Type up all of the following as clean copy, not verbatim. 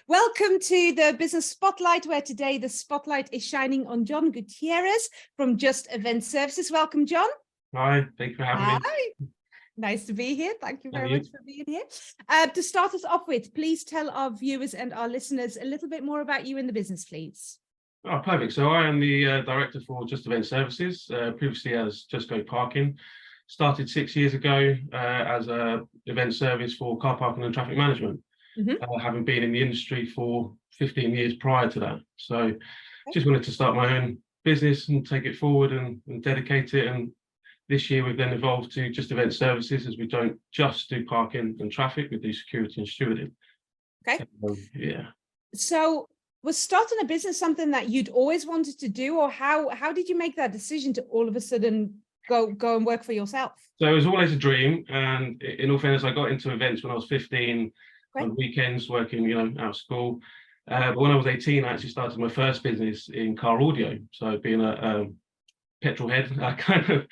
Welcome to the Business Spotlight, where today the spotlight is shining on John Gutierrez from Just Event Services. Welcome, John. Hi, thank you for having me. Nice to be here. Thank you very much for being here. To start us off with, please tell our viewers and our listeners a little bit more about you in the business, please. Oh, perfect. So I am the director for Just Event Services, previously as Just Go Parking. Started 6 years ago as an event service for car parking and traffic management, having been in the industry for 15 years prior to that. So just wanted to start my own business and take it forward and dedicate it. And this year we've then evolved to Just Event Services, as we don't just do parking and traffic, we do security and stewarding. Okay. Yeah. So was starting a business something that you'd always wanted to do, or how did you make that decision to all of a sudden go and work for yourself? So it was always a dream, and in all fairness, I got into events when I was 15, on weekends working, out of school. But when I was 18, I actually started my first business in car audio. So being a petrol head, I kind of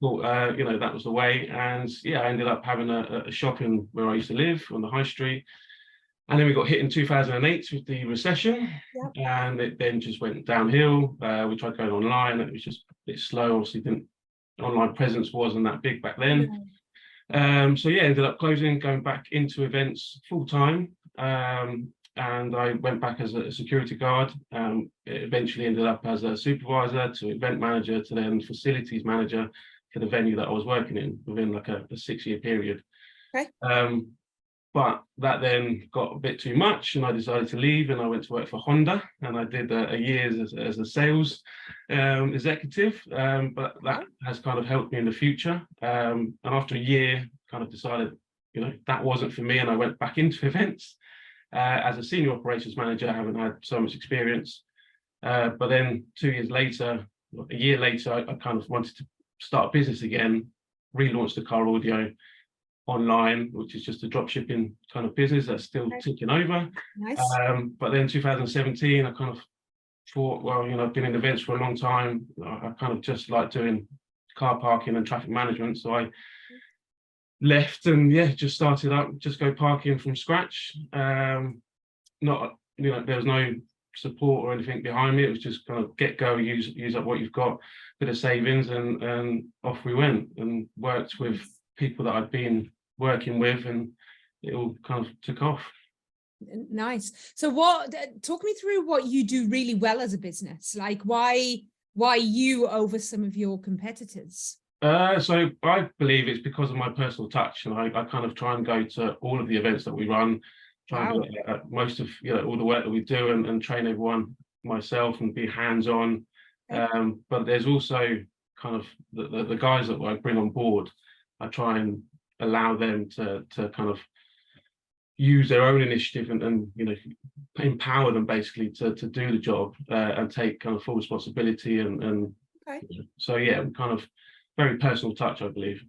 thought, that was the way. And yeah, I ended up having a shop in where I used to live on the high street. And then we got hit in 2008 with the recession, and it then just went downhill. We tried going online, and it was just a bit slow. Obviously, online presence wasn't that big back then. So yeah, ended up closing, going back into events full time. And I went back as a security guard. It eventually ended up as a supervisor to event manager to then facilities manager for the venue that I was working in within like a 6-year period. But that then got a bit too much, and I decided to leave, and I went to work for Honda, and I did a year as a sales executive, but that has kind of helped me in the future. And after a year, kind of decided, that wasn't for me, and I went back into events as a senior operations manager. I haven't had so much experience, but then a year later, I kind of wanted to start a business again, relaunched the car audio online, which is just a drop shipping kind of business that's still ticking over. But then 2017, I kind of thought, well, I've been in events for a long time. I kind of just like doing car parking and traffic management. So I left and just started up Just Go Parking from scratch. There was no support or anything behind me. It was just kind of get go, use up what you've got, bit of savings, and off we went, and worked with people that I'd been working with, and it all kind of took off. Nice. So talk me through what you do really well as a business, like why you over some of your competitors? So I believe it's because of my personal touch, and I kind of try and go to all of the events that we run, try and do most of all the work that we do, and train everyone myself and be hands-on. But there's also kind of the guys that I bring on board. I try and allow them to kind of use their own initiative and empower them basically to do the job and take kind of full responsibility and so yeah, kind of very personal touch, I believe.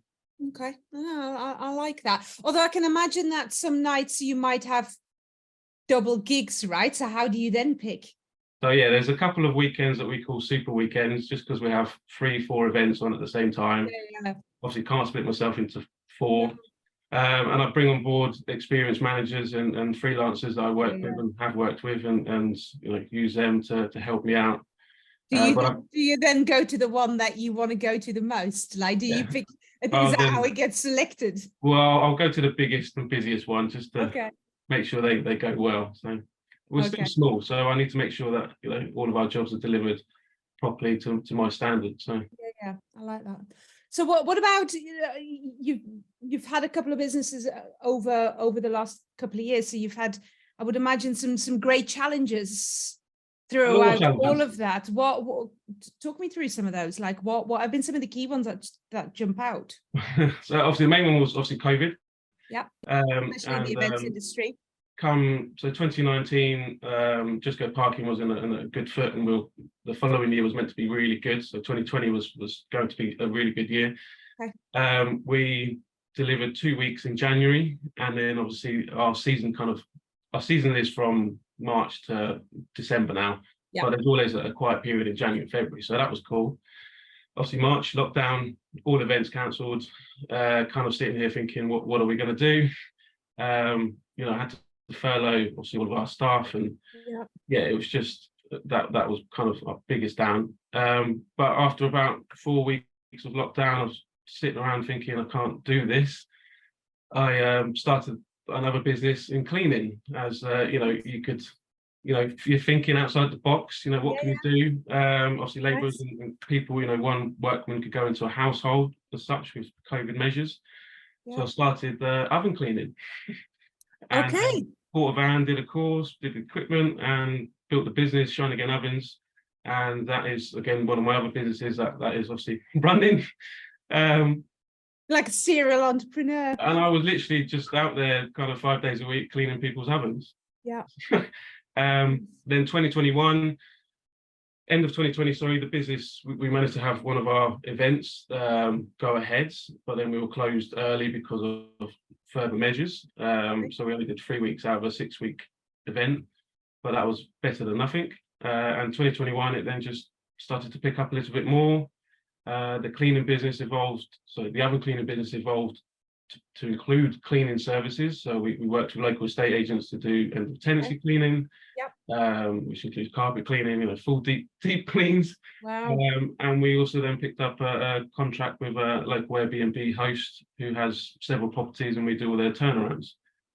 Okay, I like that. Although I can imagine that some nights you might have double gigs, right? So how do you then pick? So yeah, there's a couple of weekends that we call super weekends, just because we have 3-4 events on at the same time. Obviously can't split myself into 4. And I bring on board experienced managers and freelancers that I work with and have worked with, and use them to help me out. Do you then go to the one that you want to go to the most? Like, do you pick? Is that how it gets selected? Well, I'll go to the biggest and busiest one just to make sure they go well. So we're still small, so I need to make sure that all of our jobs are delivered properly to my standards. So yeah, I like that. So what about you've had a couple of businesses over the last couple of years, so you've had, I would imagine, some great challenges throughout all of that. What talk me through some of those, like what have been some of the key ones that jump out? So obviously the main one was obviously COVID, especially in the events industry. So 2019, Just Go Parking was in a good foot, and the following year was meant to be really good. So 2020 was going to be a really good year. We delivered 2 weeks in January, and then obviously our season is from March to December now, but there's always a quiet period in January and February, so that was cool. Obviously March lockdown, all events cancelled, kind of sitting here thinking, what are we going to do? I had to furlough obviously all of our staff, and yeah, it was just that was kind of our biggest down. But after about 4 weeks of lockdown, I was sitting around thinking, I can't do this. I started another business in cleaning, as you could, if you're thinking outside the box, what can you do? Obviously labourers and people, one workman could go into a household as such with COVID measures. So I started oven cleaning. And bought a van, did a course, did equipment, and built the business, Shine Again Ovens. And that is, again, one of my other businesses that is obviously running. Like a serial entrepreneur. And I was literally just out there kind of 5 days a week cleaning people's ovens. Yeah. Then 2021, end of 2020, sorry, the business, we managed to have one of our events go ahead, but then we were closed early because of further measures. So we only did 3 weeks out of a 6-week event, but that was better than nothing. And 2021, it then just started to pick up a little bit more. The cleaning business evolved, so the oven cleaning business evolved to include cleaning services. So we worked with local estate agents to do end of tenancy cleaning, which includes carpet cleaning, full deep cleans. Wow. And we also then picked up a contract with a local Airbnb host who has several properties, and we do all their turnarounds.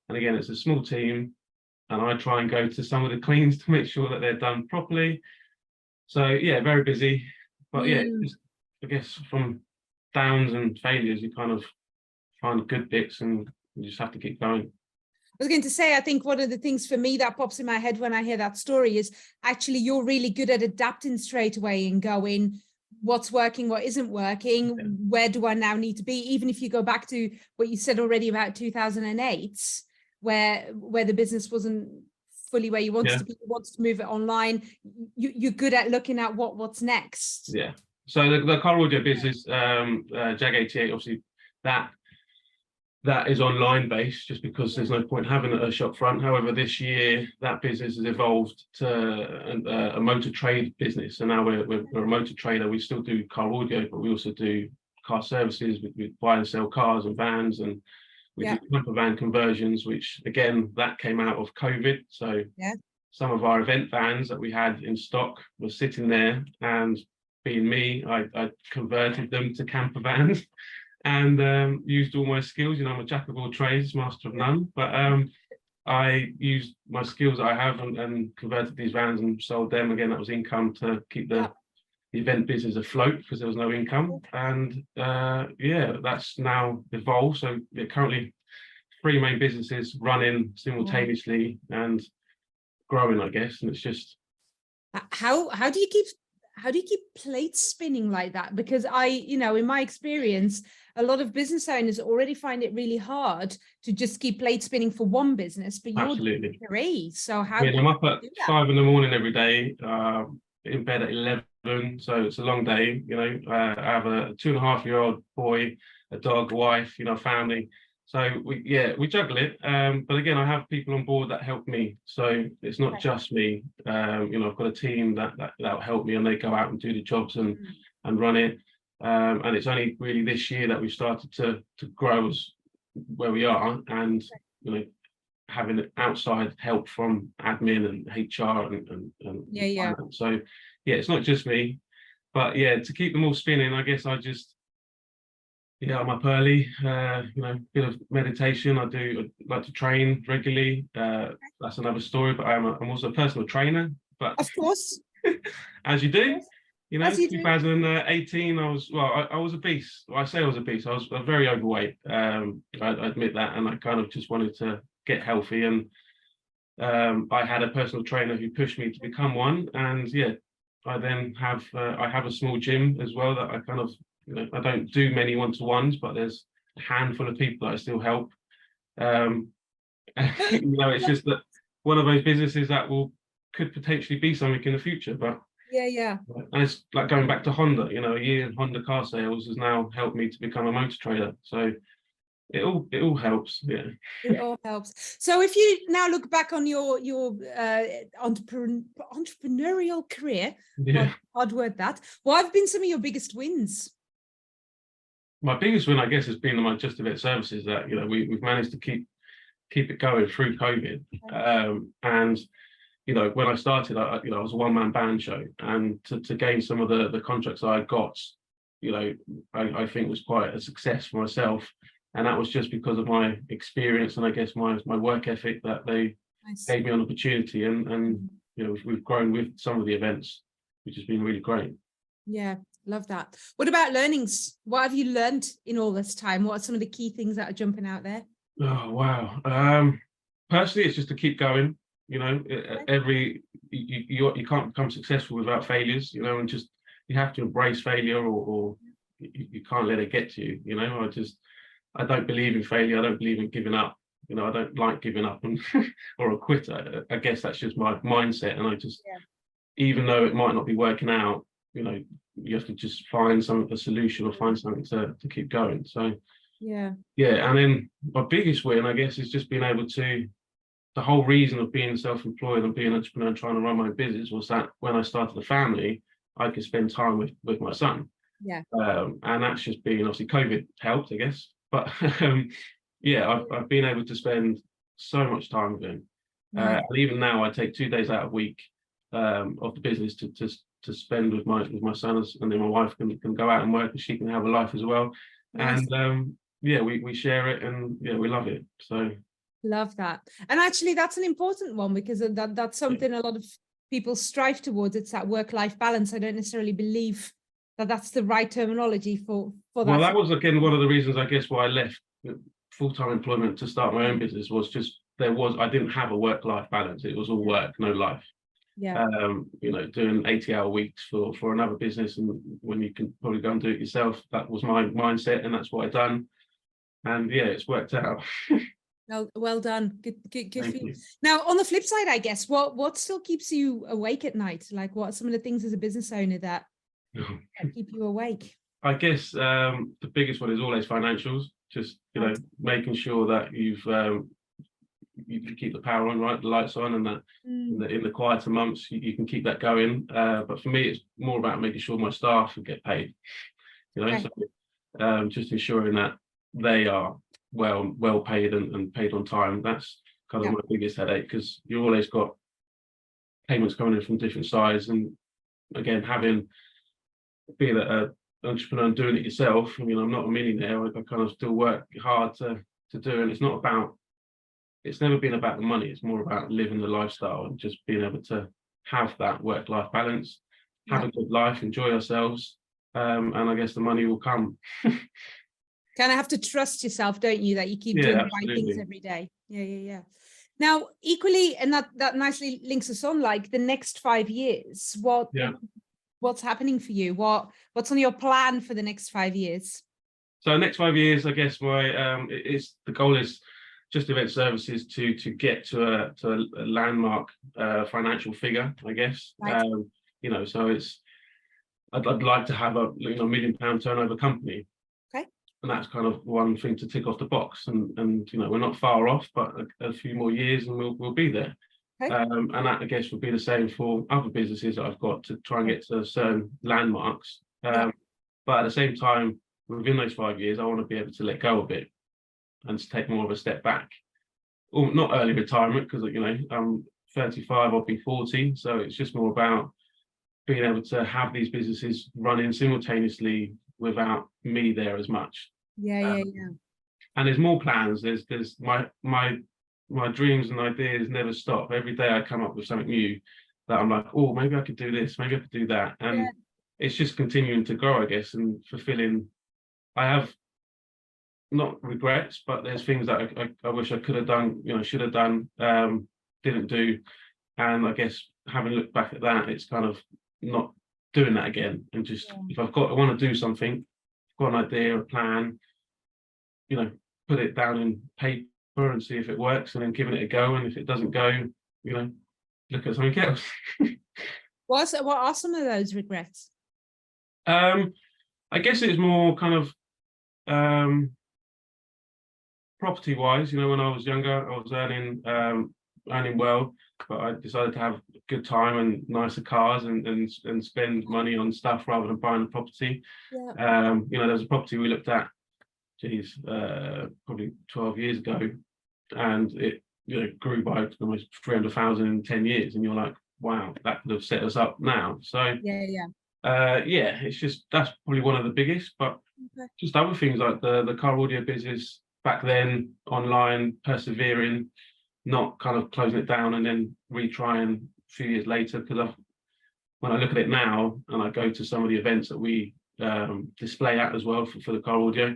And again, it's a small team, and I try and go to some of the cleans to make sure that they're done properly. So yeah, very busy. But yeah, just, I guess from downs and failures, you kind of find good bits, and you just have to keep going. I was going to say, I think one of the things for me that pops in my head when I hear that story is actually you're really good at adapting straight away and going, what's working, what isn't working, where do I now need to be? Even if you go back to what you said already about 2008, where the business wasn't fully where you wanted to be, you wanted to move it online, you're good at looking at what's next. Yeah. So the car audio business, Jag 88, obviously that is online based, just because there's no point having a shop front. However, this year that business has evolved to a motor trade business, and now we're a motor trader. We still do car audio, but we also do car services. We buy and sell cars and vans, and we do camper van conversions, which again, that came out of COVID. So some of our event vans that we had in stock were sitting there, and being me, I converted them to camper vans. And used all my skills. I'm a jack of all trades, master of none. But I used my skills that I have and converted these vans and sold them. Again, that was income to keep the event business afloat, because there was no income. And that's now evolved. So currently 3 main businesses running simultaneously and growing, I guess. And it's just how do you keep plates spinning like that? Because in my experience, a lot of business owners already find it really hard to just keep plate spinning for one business, but you're doing 3. So how? I'm up at 5 in the morning every day, in bed at 11. So it's a long day. I have a 2.5-year-old boy, a dog, wife, family. So we juggle it. But again, I have people on board that help me. So it's not just me. I've got a team that'll help me, and they go out and do the jobs and run it. And it's only really this year that we've started to grow as where we are, and having outside help from admin and HR and finance. So it's not just me, but to keep them all spinning, I guess I just I'm up early, bit of meditation. I like to train regularly. That's another story, but I'm also a personal trainer. But of course, as you do, as you 2018, I was a beast. Well, I say I was a beast. I was very overweight. I admit that, and I kind of just wanted to get healthy. And I had a personal trainer who pushed me to become one. And I then have a small gym as well that I kind of, I don't do many one-to-ones, but there's a handful of people that I still help. It's just that one of those businesses that could potentially be something in the future. But and it's like going back to Honda. A year in Honda car sales has now helped me to become a motor trader. So it all helps. It all helps. So if you now look back on your entrepreneurial career, hard word that, what have been some of your biggest wins? My biggest win, I guess, has been my Just Event services that we've managed to keep keep it going through COVID. And you know, when I started, I was a one-man band show, and to gain some of the contracts I got, you know, I think was quite a success for myself. And that was just because of my experience and I guess my work ethic that they gave me an opportunity. And you know, we've grown with some of the events, which has been really great. Yeah, love that. What about learnings? What have you learned in all this time? What are some of the key things that are jumping out there? Oh, wow. Personally, it's just to keep going. You know, you can't become successful without failures, you know, and just you have to embrace failure, or you can't let it get to you. You know, I don't believe in failure. I don't believe in giving up. You know, I don't like giving up and or a quitter. I guess that's just my mindset. And I just, even though it might not be working out, you know, you have to just find a solution or find something to keep going. So yeah. And then my biggest win, I guess, is just being able to. The whole reason of being self-employed and being an entrepreneur and trying to run my own business was that when I started a family, I could spend time with my son. Yeah. And that's just been, obviously COVID helped, I guess. But yeah, I've been able to spend so much time with him. And even now I take 2 days out a week of the business to spend with my son, and then my wife can go out and work and she can have a life as well. Nice. And yeah, we share it, and yeah, we love it. So love that. And actually that's an important one, because that's something a lot of people strive towards. It's that work-life balance. I don't necessarily believe that that's the right terminology for that. Well, that was again one of the reasons, I guess, why I left full-time employment to start my own business, was just I didn't have a work-life balance. It was all work, no life. Yeah. You know, doing 80-hour weeks for another business, and when you can probably go and do it yourself, that was my mindset, and that's what I've done. And yeah, it's worked out. Well done. Good for you. Now, on the flip side, I guess, what still keeps you awake at night? Like, what are some of the things as a business owner that keep you awake? I guess the biggest one is always financials. Just, you know, making sure that you keep the power on, right, the lights on, and that in the quieter months you can keep that going. But for me, it's more about making sure my staff get paid. You know, so just ensuring that they are well paid and paid on time. That's kind of my biggest headache, because you always got payments coming in from different sides. And again, being an entrepreneur and doing it yourself, I mean, I'm not a millionaire. I kind of still work hard to do, and it's never been about the money. It's more about living the lifestyle and just being able to have that work-life balance, have a good life, enjoy ourselves, and I guess the money will come. Kind of have to trust yourself, don't you, that you keep doing the right things every day. Yeah. Now, equally, and that nicely links us on, like the next 5 years, what's happening for you? What's on your plan for the next 5 years? So next 5 years, I guess the goal is just event services to get to a landmark financial figure, I guess. Right. You know, so I'd like to have a £1 million turnover company. And that's kind of one thing to tick off the box, and you know, we're not far off, but a few more years and we'll be there. And that, I guess, would be the same for other businesses that I've got, to try and get to certain landmarks. But at the same time, within those 5 years, I want to be able to let go a bit and to take more of a step back. Or not early retirement, because, you know, I'm 35, I'll be 40, so it's just more about being able to have these businesses running simultaneously without me there as much. Yeah. And there's more plans. There's my dreams and ideas never stop. Every day I come up with something new that I'm like, oh, maybe I could do this, maybe I could do that. And it's just continuing to grow, I guess, and fulfilling. I have not regrets, but there's things that I wish I could have done, you know, should have done, didn't do. And I guess having looked back at that, it's kind of not doing that again. And just, if I want to do something, got an idea, a plan, you know, put it down in paper and see if it works, and then giving it a go. And if it doesn't go, you know, look at something else. What are some of those regrets? I guess it's more kind of property wise. You know, when I was younger, I was earning well, but I decided to have a good time and nicer cars and spend money on stuff rather than buying a property. You know, there was a property we looked at, probably 12 years ago, and it grew by almost 300,000 in 10 years, and you're like, wow, that could have set us up now. So yeah, it's just, that's probably one of the biggest, but just other things like the car audio business back then, online, persevering, not kind of closing it down and then retrying a few years later. Because when I look at it now and I go to some of the events that we display at as well for the car audio,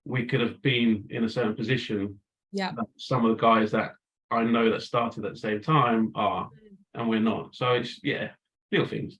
we could have been in a certain position. Yeah. Some of the guys that I know that started at the same time are, and we're not. So it's, yeah, little things.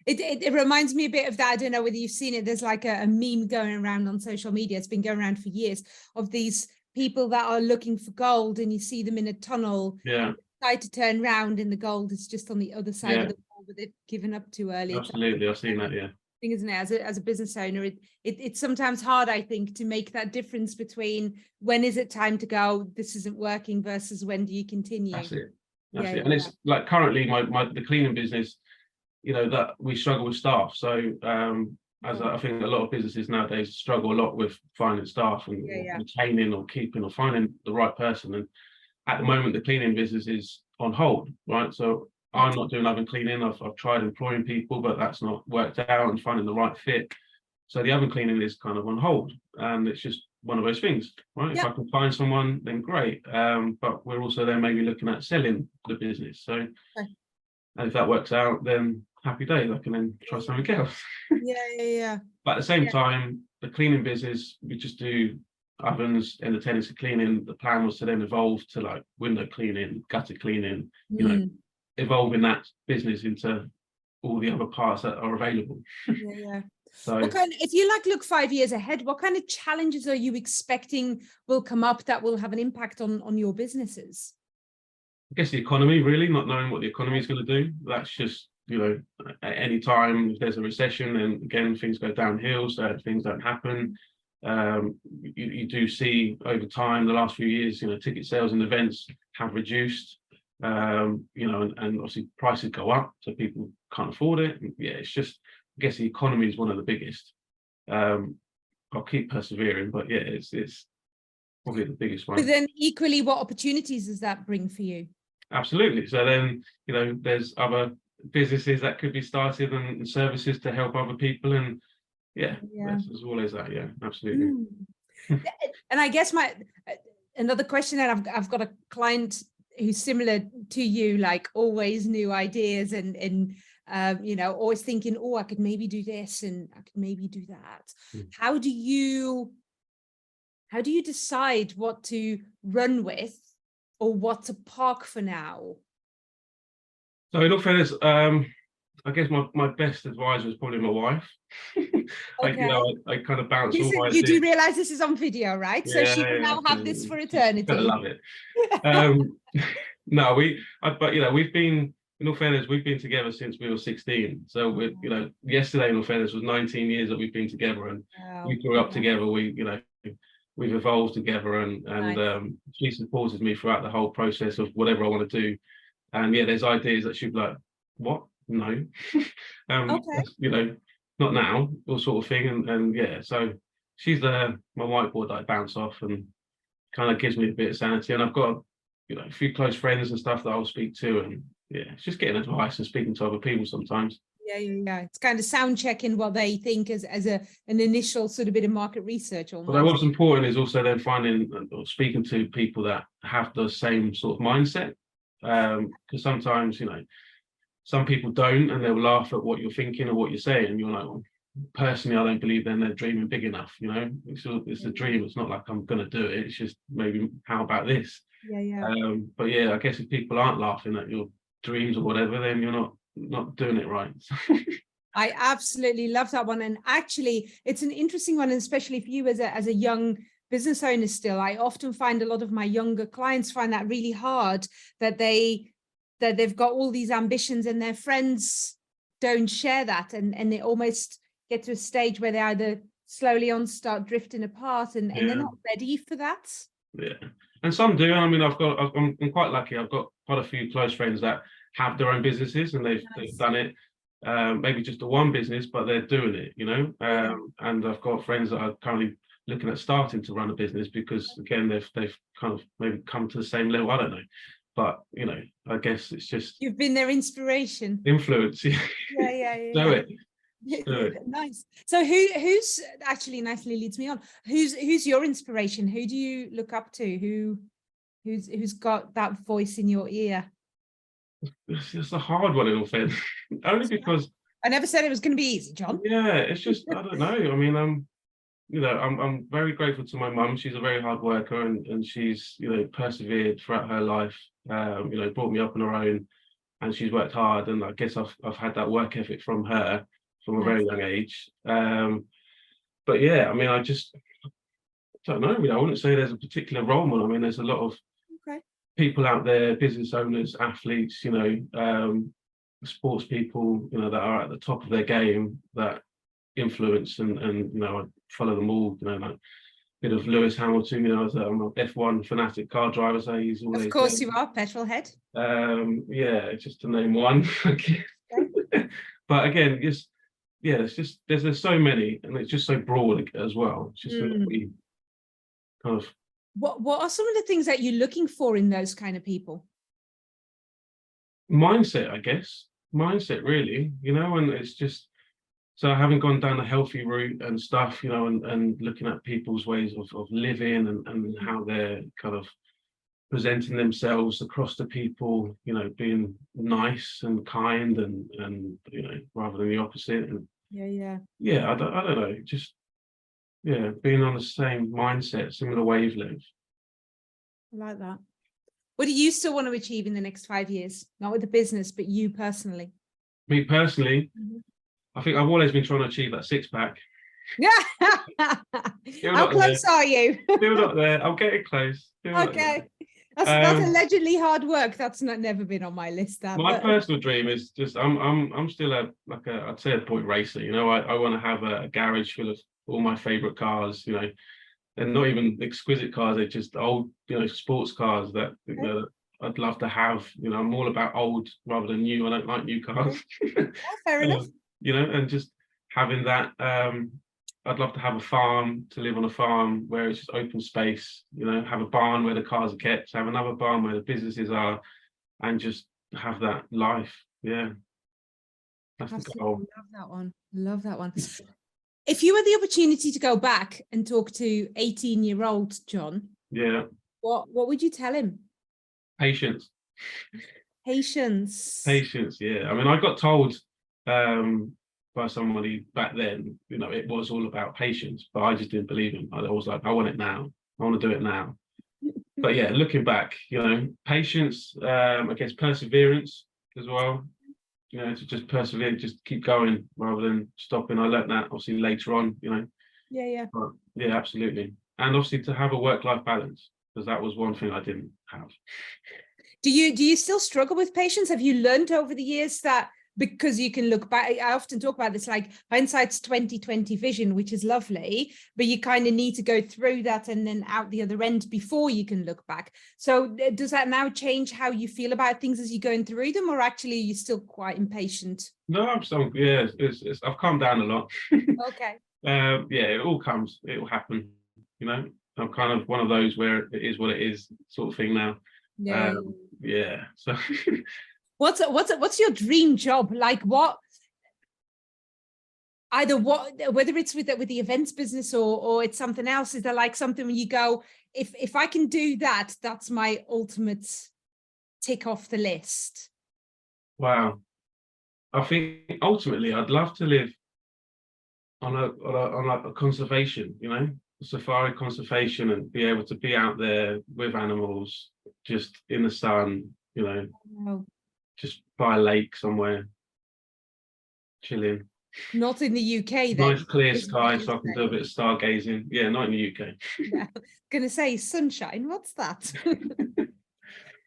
It reminds me a bit of that. I don't know whether you've seen it. There's like a meme going around on social media. It's been going around for years, of these people that are looking for gold, and you see them in a tunnel. Yeah. Decide to turn round, and the gold is just on the other side of the wall, but they've given up too early. Absolutely, I've seen that. Yeah. Thing, isn't it? As a business owner, it's sometimes hard, I think, to make that difference between when is it time to go, this isn't working, versus when do you continue. That's it. And it's like currently the cleaning business, that we struggle with staff. So as I think a lot of businesses nowadays struggle a lot with finding staff and retaining or keeping or finding the right person. And at the moment, the cleaning business is on hold, right? So I'm not doing oven cleaning. I've tried employing people, but that's not worked out, and finding the right fit. So the oven cleaning is kind of on hold, and it's just one of those things, right? If I can find someone, then great. But we're also then maybe looking at selling the business. So, and if that works out, then happy days. I can then try something else. But at the same time, the cleaning business, we just do ovens and the tenancy cleaning. The plan was to then evolve to like window cleaning, gutter cleaning, evolving that business into all the other parts that are available. So if you look 5 years ahead, what kind of challenges are you expecting will come up that will have an impact on your businesses? I guess the economy, really, not knowing what the economy is going to do. That's just, at any time, if there's a recession, and again, things go downhill, so things don't happen. You do see over time, the last few years, ticket sales and events have reduced. And obviously prices go up, so people can't afford it. It's just, I guess the economy is one of the biggest. I'll keep persevering, but it's probably the biggest one. But then equally, what opportunities does that bring for you? Absolutely. So then, there's other businesses that could be started and services to help other people, and there's always that. Yeah, absolutely. And I guess another question that I've got a client who's similar to you, like always new ideas and always thinking, oh, I could maybe do this and I could maybe do that. How do you decide what to run with or what to park for now? So in all fairness, I guess my best advisor is probably my wife. I kind of bounce all ideas. You do realize this is on video, right? So she can now have this for eternity. I love it. No, we've been, in all fairness, we've been together since we were 16. So we, yesterday, in all fairness, was 19 years that we've been together, and we grew up together. We've evolved together, and she supported me throughout the whole process of whatever I want to do. And there's ideas that she'd be like, what? No, not now, all sort of thing. And so she's my whiteboard that I bounce off, and kind of gives me a bit of sanity. And I've got a few close friends and stuff that I'll speak to, and it's just getting advice and speaking to other people sometimes. It's kind of sound checking what they think as an initial sort of bit of market research. Almost. But what's important is also then finding or speaking to people that have the same sort of mindset, because sometimes some people don't, and they'll laugh at what you're thinking or what you're saying, and you're like, well, personally, I don't believe then they're dreaming big enough. It's a dream. It's not like I'm going to do it. It's just maybe, how about this? But I guess if people aren't laughing at your dreams or whatever, then you're not doing it right. I absolutely love that one. And actually, it's an interesting one, especially for you as a young business owner still. I often find a lot of my younger clients find that really hard, that they've got all these ambitions and their friends don't share that, and they almost get to a stage where they either slowly start drifting apart, and they're not ready for that. And some do. I mean, I'm quite lucky. I've got quite a few close friends that have their own businesses, and they've done it. Maybe just the one business, but they're doing it, and I've got friends that are currently looking at starting to run a business, because again, they've kind of maybe come to the same level. I don't know, but you know, I guess it's just You've been their inspiration. influence. Yeah, yeah, Do yeah. it. Do it. Nice. So who's actually nicely leads me on. Who's your inspiration? Who do you look up to? Who's got that voice in your ear? It's a hard one in all fairness, only because I never said it was going to be easy, John. yeah, it's just I don't know. I mean, you know, I'm very grateful to my mum. She's a very hard worker, and she's, you know, persevered throughout her life. You know, brought me up on her own, and she's worked hard. And I guess I've had that work ethic from her from a very young age. But yeah, I mean, I just don't know. I wouldn't say there's a particular role model. I mean, there's a lot of people out there, business owners, athletes, you know, sports people, you know, that are at the top of their game that influence, and you know, I follow them all, you know, like a bit of Lewis Hamilton, you know, I'm a F1 fanatic car driver, so he's always of course you are, petrol head. Yeah, just to name one. But again, just yeah, it's just there's so many, and it's just so broad as well. It's just that we kind of what are some of the things that you're looking for in those kind of people? mindset, I guess. Mindset, really, you know, and it's just so having gone down the healthy route and stuff, you know, and looking at people's ways of living, and how they're kind of presenting themselves across to people, you know, being nice and kind, and you know, rather than the opposite. And yeah, I don't know, just yeah, being on the same mindset, similar wavelength. I like that. What do you still want to achieve in the next 5 years? Not with the business, but you personally. Me personally, I think I've always been trying to achieve that six-pack. Yeah. How close are you? Still not there. I'm getting close. Okay. That's allegedly hard work. That's never been on my list. My personal dream is just I'm still I'd say a point racer. You know, I want to have a garage full of all my favorite cars. You know, and not even exquisite cars. They're just old, you know, sports cars that you know, I'd love to have. You know, I'm all about old rather than new. I don't like new cars. Fair enough. You know, and just having that. I'd love to have a farm, to live on a farm where it's just open space, you know, have a barn where the cars are kept, have another barn where the businesses are, and just have that life. Yeah. That's the goal. Love that one. Love that one. If you had the opportunity to go back and talk to 18-year-old John, yeah, what would you tell him? Patience. Patience. Patience, yeah. I mean, I got told by somebody back then, you know, it was all about patience, but I just didn't believe him. I was like, I want it now. I want to do it now. But yeah, looking back, you know, patience, I guess perseverance as well. You know, to just persevere, just keep going rather than stopping. I learned that obviously later on, you know. Yeah. But yeah, absolutely. And obviously to have a work-life balance, because that was one thing I didn't have. Do you still struggle with patience? Have you learned over the years that, because you can look back, I often talk about this, like hindsight's 20/20 vision, which is lovely, but you kind of need to go through that and then out the other end before you can look back. So does that now change how you feel about things as you're going through them, or actually you're still quite impatient? No, I'm still, yeah, I've calmed down a lot. Okay. Yeah, it all comes, it will happen, you know. I'm kind of one of those where it is what it is sort of thing now. Yeah. So What's your dream job? Like whether it's with the events business or it's something else, is there like something when you go, if I can do that, that's my ultimate tick off the list? Wow. I think ultimately I'd love to live on like a conservation, you know, safari conservation, and be able to be out there with animals, just in the sun, you know, just by a lake somewhere, chilling. Not in the UK then. Nice clear sky, so I can do a bit of stargazing. Yeah, not in the UK. Yeah. Gonna say sunshine, what's that?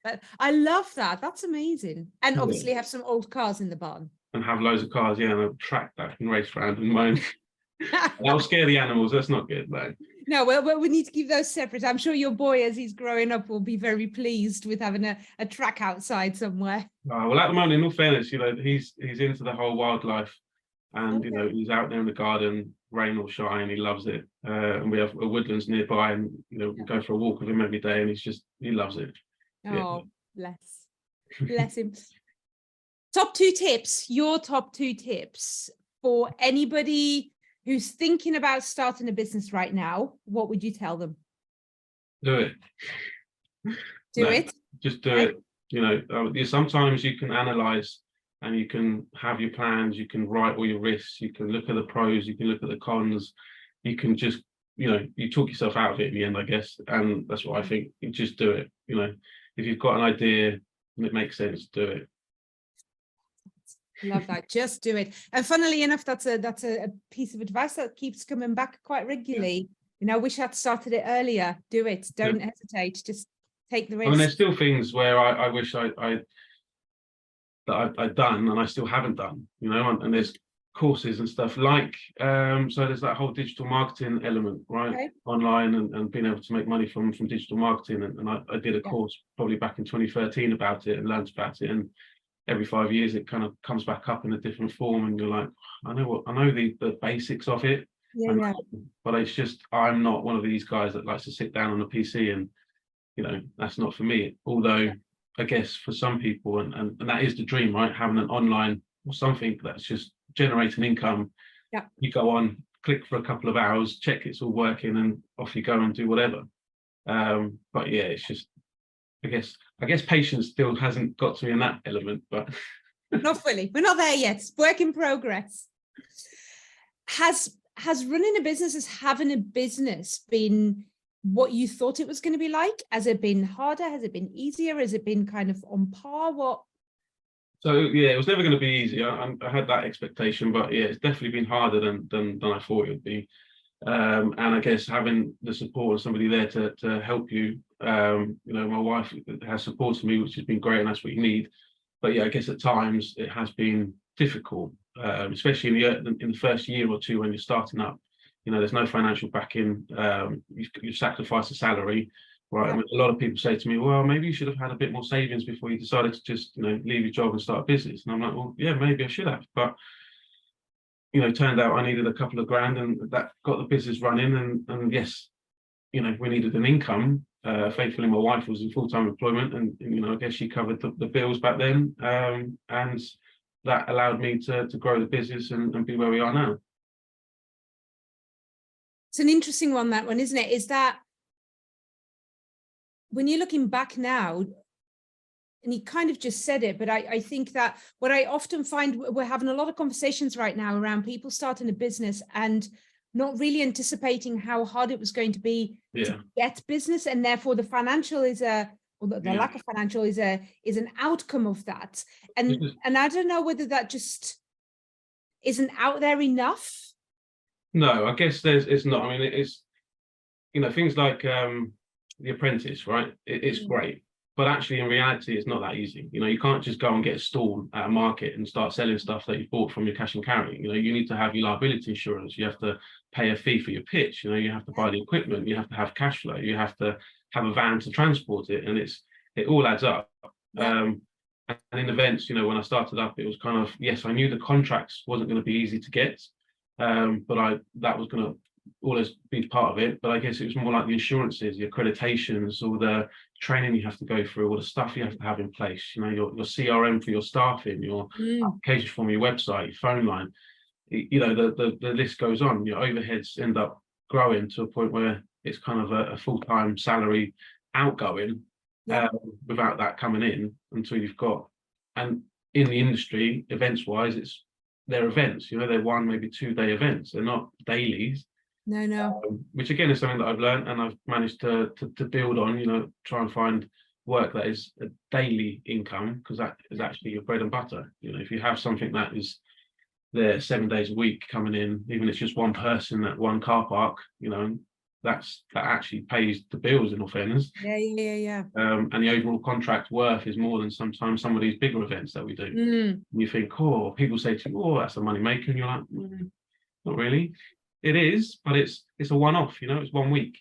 But I love that. That's amazing. And obviously have some old cars in the barn. And have loads of cars, yeah, and a track that I can race around and moan. That'll scare the animals. That's not good, though. No, well, we need to keep those separate. I'm sure your boy, as he's growing up, will be very pleased with having a track outside somewhere. Well, at the moment, in all fairness, you know, he's into the whole wildlife, and you know, he's out there in the garden rain or shine, he loves it. And we have a woodlands nearby, and we go for a walk with him every day, and he loves it. Oh, bless him. Top 2 tips, your top 2 tips for anybody who's thinking about starting a business right now. What would you tell them? Do it. Do it. Just do it. Sometimes you can analyze and you can have your plans, you can write all your risks, you can look at the pros, you can look at the cons, you can just, you talk yourself out of it in the end, I guess. And that's what I think. You just do it. If you've got an idea and it makes sense, do it. Love that. Just do it. And funnily enough, that's a piece of advice that keeps coming back quite regularly. I wish I'd started it earlier. Do it. Don't hesitate. Just take the risk. I mean, there's still things where I wish I'd done and I still haven't done, and there's courses and stuff like, so there's that whole digital marketing element, right? Okay. Online and being able to make money from digital marketing. And I did a course probably back in 2013 about it and learned about it. And every 5 years it kind of comes back up in a different form, and you're like, I know the basics of it. But it's just, I'm not one of these guys that likes to sit down on a PC, and that's not for me. Although I guess for some people, and that is the dream, right? Having an online or something that's just generating income. You go on, click for a couple of hours, check it's all working, and off you go and do whatever. But yeah, it's just, I guess patience still hasn't got to me in that element, but not fully. We're not there yet. Work in progress. Has running a business, has having a business been what you thought it was going to be like? Has it been harder? Has it been easier? Has it been kind of on par? So yeah, it was never going to be easy. I had that expectation, but yeah, it's definitely been harder than I thought it would be. And I guess having the support of somebody there to help you, my wife has supported me, which has been great, and that's what you need. But yeah, I guess at times it has been difficult, especially in the first year or two when you're starting up. There's no financial backing. You've sacrificed a salary, right? I mean, a lot of people say to me, well, maybe you should have had a bit more savings before you decided to just, leave your job and start a business. And I'm like, well, yeah, maybe I should have. But, turned out I needed a couple of grand, and that got the business running. And yes, we needed an income. Thankfully, my wife was in full-time employment, and I guess she covered the bills back then. And that allowed me to grow the business and be where we are now. It's an interesting one, that one, isn't it? Is that when you're looking back now, and you kind of just said it, but I think that what I often find, we're having a lot of conversations right now around people starting a business and not really anticipating how hard it was going to be to get business, and therefore the financial is the lack of financial is an outcome of that. And I don't know whether that just isn't out there enough. No, I guess it's not. I mean, it's, things like The Apprentice, right? It's great, but actually in reality, it's not that easy. You can't just go and get a stall at a market and start selling stuff that you bought from your cash and carry. You need to have your liability insurance. You have to pay a fee for your pitch. You have to buy the equipment. You have to have cash flow. You have to have a van to transport it, and it all adds up. And in events, when I started up, it was kind of, yes, I knew the contracts wasn't going to be easy to get. But that was going to always be part of it. But I guess it was more like the insurances, the accreditations, all the training you have to go through, all the stuff you have to have in place. Your CRM for your staffing, your application form, your website, your phone line. The list goes on. Your overheads end up growing to a point where it's kind of a full-time salary outgoing without that coming in until you've got. And in the industry, events-wise, they're events, they're 1, maybe 2 day events. They're not dailies. No. Which again is something that I've learned, and I've managed to build on, try and find work that is a daily income, because that is actually your bread and butter. If you have something that is there 7 days a week coming in, even if it's just one person at one car park, that actually pays the bills, in all fairness. Yeah. And the overall contract worth is more than sometimes some of these bigger events that we do. And you think, people say to you, that's a money maker, and you're like, not really. It is, but it's a one-off. It's 1 week.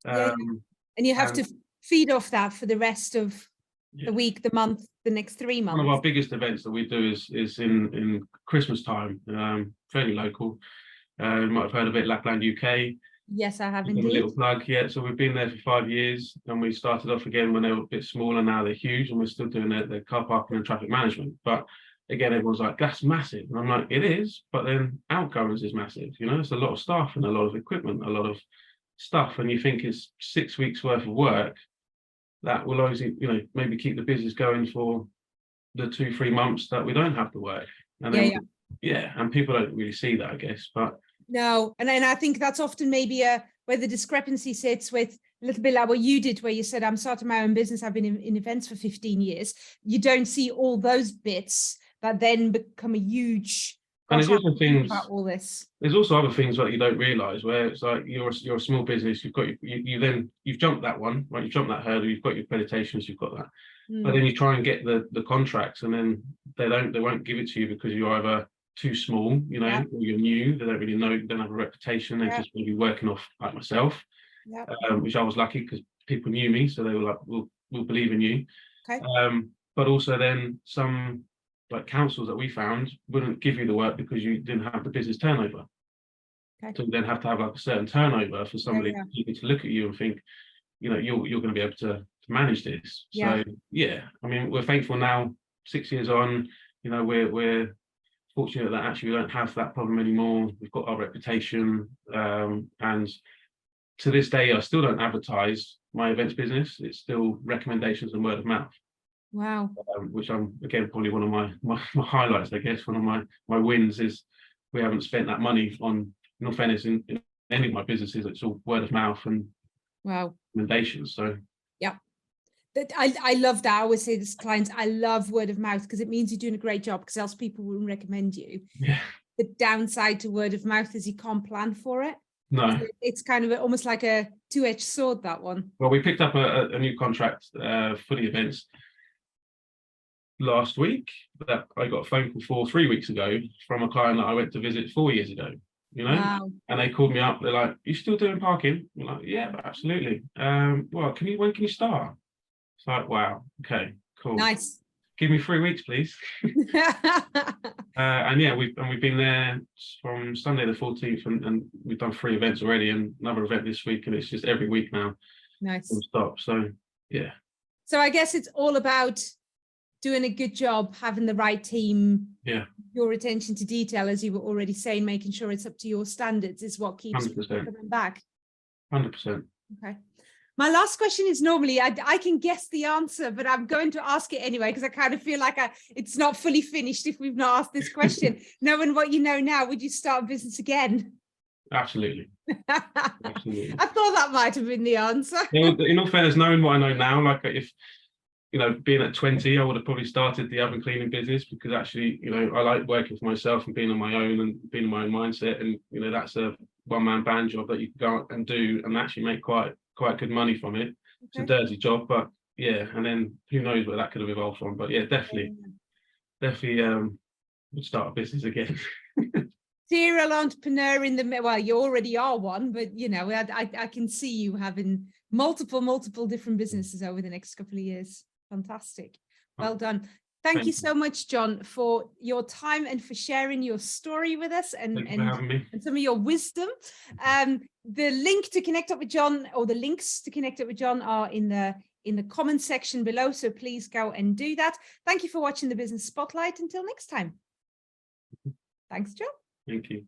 And you have to feed off that for the rest of the week, the month, the next 3 months. One of our biggest events that we do is in Christmas time, fairly local. You might have heard of it, Lapland UK. Yes, I have Just a indeed. little plug, yeah. So we've been there for 5 years, and we started off again when they were a bit smaller. Now they're huge, and we're still doing the car parking and traffic management. But again, everyone's like, that's massive. And I'm like, it is, but then outgoings is massive. You know, it's a lot of staff and a lot of equipment, a lot of stuff. And you think it's 6 weeks worth of work that will always, you know, maybe keep the business going for the 2-3 months that we don't have to work. And then, yeah, and people don't really see that, I guess. But no, and I think that's often maybe where the discrepancy sits with a little bit like what you did, where you said, I'm starting my own business. I've been in events for 15 years. You don't see all those bits that then become a huge. And there's also things about all this. There's also other things that you don't realise, where it's like you're a small business. You've got you've jumped that one, right? You've jumped that hurdle. You've got your accreditations. You've got that, but then you try and get the contracts, and then they won't give it to you because you're either too small, you know, or you're new. They don't really know. You don't have a reputation. They're just going to be working off like myself, which I was lucky because people knew me, so they were like, "We'll believe in you." Okay. But also then some like councils that we found wouldn't give you the work because you didn't have the business turnover. Okay. So you then have to have like a certain turnover for somebody to look at you and think, you know, you're going to be able to manage this. So yeah, I mean, we're thankful now, 6 years on, you know, we're fortunate that actually we don't have that problem anymore. We've got our reputation, and to this day I still don't advertise my events business. It's still recommendations and word of mouth. Wow. Which I'm, again, probably one of my highlights, I guess. One of my wins is we haven't spent that money on, in all fairness, in any of my businesses. It's all word of mouth and recommendations. So yeah, I love that. I always say this to clients, I love word of mouth because it means you're doing a great job, because else people wouldn't recommend you. Yeah. The downside to word of mouth is you can't plan for it. No. So it's kind of almost like a two-edged sword, that one. Well, we picked up a new contract for the events last week that I got a phone call for 3 weeks ago from a client that I went to visit 4 years ago, you know. And they called me up. They're like, "You still doing parking?" I'm like, "Yeah, absolutely." Well, when can you start? It's like, wow, okay, cool, nice. Give me 3 weeks, please. And yeah, we've been there from Sunday the 14th, and we've done 3 events already, and another event this week, and it's just every week now. Nice. Stop. So yeah. So I guess it's all about doing a good job, having the right team, your attention to detail, as you were already saying, making sure it's up to your standards is what keeps 100%. coming back. 100%. Okay. My last question is, normally I can guess the answer, but I'm going to ask it anyway, because I kind of feel like it's not fully finished if we've not asked this question. Knowing what you know now, would you start a business again? Absolutely. Absolutely. I thought that might have been the answer. In all fairness, knowing what I know now, like if, you know, being at 20, I would have probably started the oven cleaning business, because actually, you know, I like working for myself and being on my own and being in my own mindset. And, you know, that's a one-man band job that you can go out and do and actually make quite good money from it. It's a dirty job, but yeah. And then who knows where that could have evolved from. But yeah, definitely would start a business again. Serial entrepreneur in the, well, you already are one, but you know, I can see you having multiple different businesses over the next couple of years. Fantastic. Well done. Thank you so much, John, for your time and for sharing your story with us and some of your wisdom. The link to connect up with John, or the links to connect up with John, are in the comment section below. So please go and do that. Thank you for watching the Business Spotlight. Until next time. Thanks, John. Thank you.